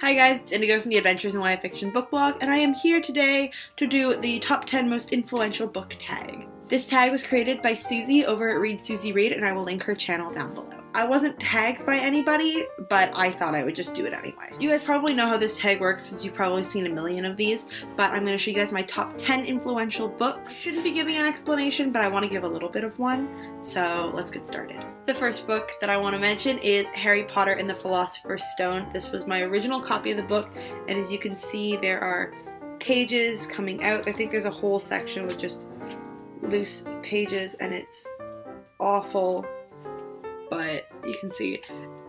Hi guys, it's Indigo from the Adventures in YA Fiction book blog, and I am here today to do the top 10 most influential book tag. This tag was created by Susie over at Read Susie Read, and I will link her channel down below. I wasn't tagged by anybody, but I thought I would just do it anyway. You guys probably know how this tag works since you've probably seen a million of these, but I'm going to show you guys my top 10 influential books. Shouldn't be giving an explanation, but I want to give a little bit of one, so let's get started. The first book that I want to mention is Harry Potter and the Philosopher's Stone. This was my original copy of the book, and as you can see, there are pages coming out. I think there's a whole section with just loose pages, and it's awful, but you can see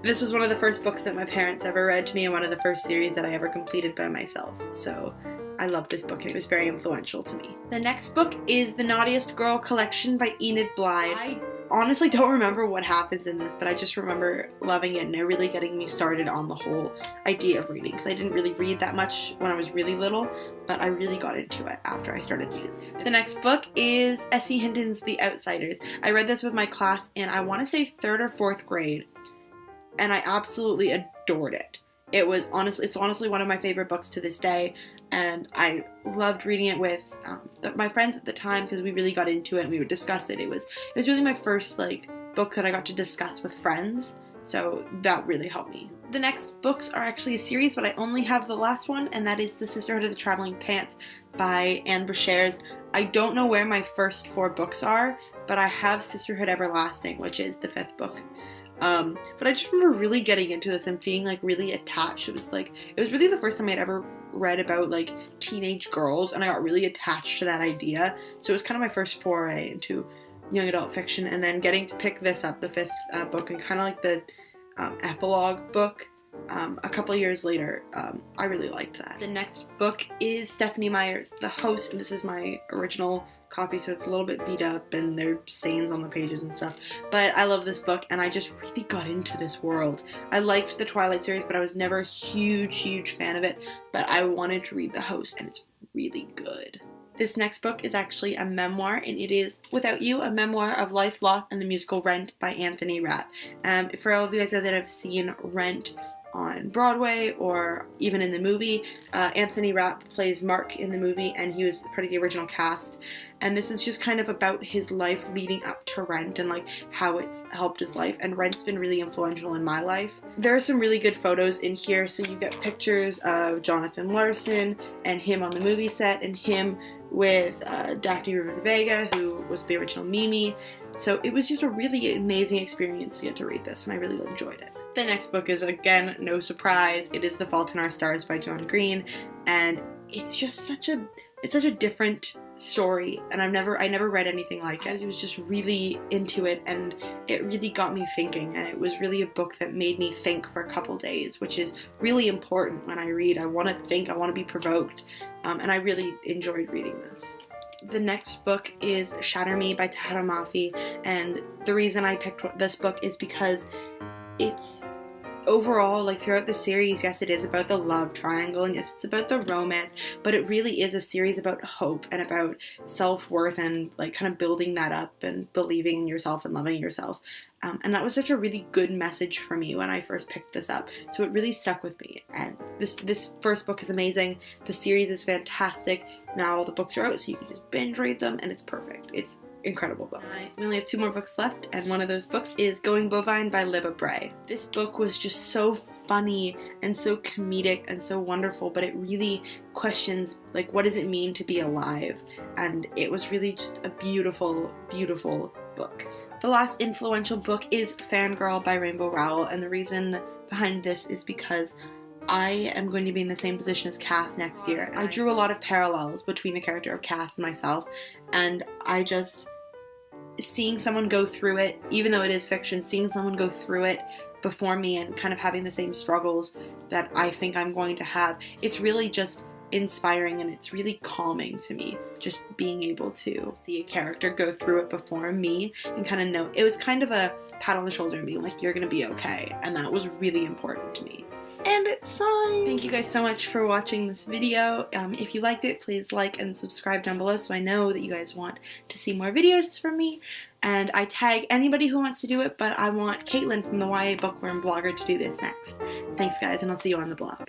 this was one of the first books that my parents ever read to me and one of the first series that I ever completed by myself, so I love this book and it was very influential to me. The next book is The Naughtiest Girl Collection by Enid Blythe. I honestly don't remember what happens in this, but I just remember loving it and it really getting me started on the whole idea of reading, because I didn't really read that much when I was really little, but I really got into it after I started these. The next book is S.E. Hinton's The Outsiders. I read this with my class in, I want to say, 3rd or 4th grade, and I absolutely adored it. It's honestly one of my favorite books to this day, and I loved reading it with my friends at the time because we really got into it and we would discuss it. It was really my first book that I got to discuss with friends, so that really helped me. The next books are actually a series, but I only have the last one, and that is The Sisterhood of the Traveling Pants by Anne Brashares. I don't know where my first 4 books are, but I have Sisterhood Everlasting, which is the 5th book. But I just remember really getting into this and being really attached. It was really the first time I'd ever read about teenage girls, and I got really attached to that idea. So it was kind of my first foray into young adult fiction, and then getting to pick this up, the 5th book, and kind of the epilogue book a couple years later. I really liked that. The next book is Stephenie Meyer's The Host, and this is my original copy, so it's a little bit beat up and there are stains on the pages and stuff, but I love this book and I just really got into this world. I liked the Twilight series, but I was never a huge fan of it, but I wanted to read The Host and it's really good. This next book is actually a memoir, and it is Without You, a memoir of life, loss, and the musical Rent by Anthony Rapp. For all of you guys that have seen Rent on Broadway or even in the movie, Anthony Rapp plays Mark in the movie, and he was part of the original cast, and this is just kind of about his life leading up to Rent and how it's helped his life, and Rent's been really influential in my life. There are some really good photos in here, so you get pictures of Jonathan Larson and him on the movie set, and him with Daphne Rivera, who was the original Mimi. So it was just a really amazing experience to get to read this, and I really enjoyed it. The next book is, again, no surprise, it is The Fault in Our Stars by John Green, and it's just such a different story, and I never read anything like it. I was just really into it, and it really got me thinking, and it was really a book that made me think for a couple days, which is really important when I read. I want to think, I want to be provoked, and I really enjoyed reading this. The next book is Shatter Me by Tahara Mafi, and the reason I picked this book is because it's overall, throughout the series, yes, it is about the love triangle, and yes, it's about the romance, but it really is a series about hope and about self-worth and kind of building that up and believing in yourself and loving yourself. And that was such a really good message for me when I first picked this up, so it really stuck with me. And this first book is amazing. The series is fantastic. Now all the books are out, so you can just binge read them, and it's perfect. It's incredible book. We only have 2 more books left, and one of those books is Going Bovine by Libba Bray. This book was just so funny and so comedic and so wonderful, but it really questions what does it mean to be alive, and it was really just a beautiful book. The last influential book is Fangirl by Rainbow Rowell, and the reason behind this is because I am going to be in the same position as Kath next year. I drew a lot of parallels between the character of Kath and myself, and I just, seeing someone go through it, even though it is fiction, seeing someone go through it before me and kind of having the same struggles that I think I'm going to have, it's really just inspiring, and it's really calming to me, just being able to see a character go through it before me and kind of know. It was kind of a pat on the shoulder and being you're gonna be okay, and that was really important to me. And it's signed! Thank you guys so much for watching this video. If you liked it, please like and subscribe down below so I know that you guys want to see more videos from me. And I tag anybody who wants to do it, but I want Caitlin from the YA Bookworm blogger to do this next. Thanks guys, and I'll see you on the blog.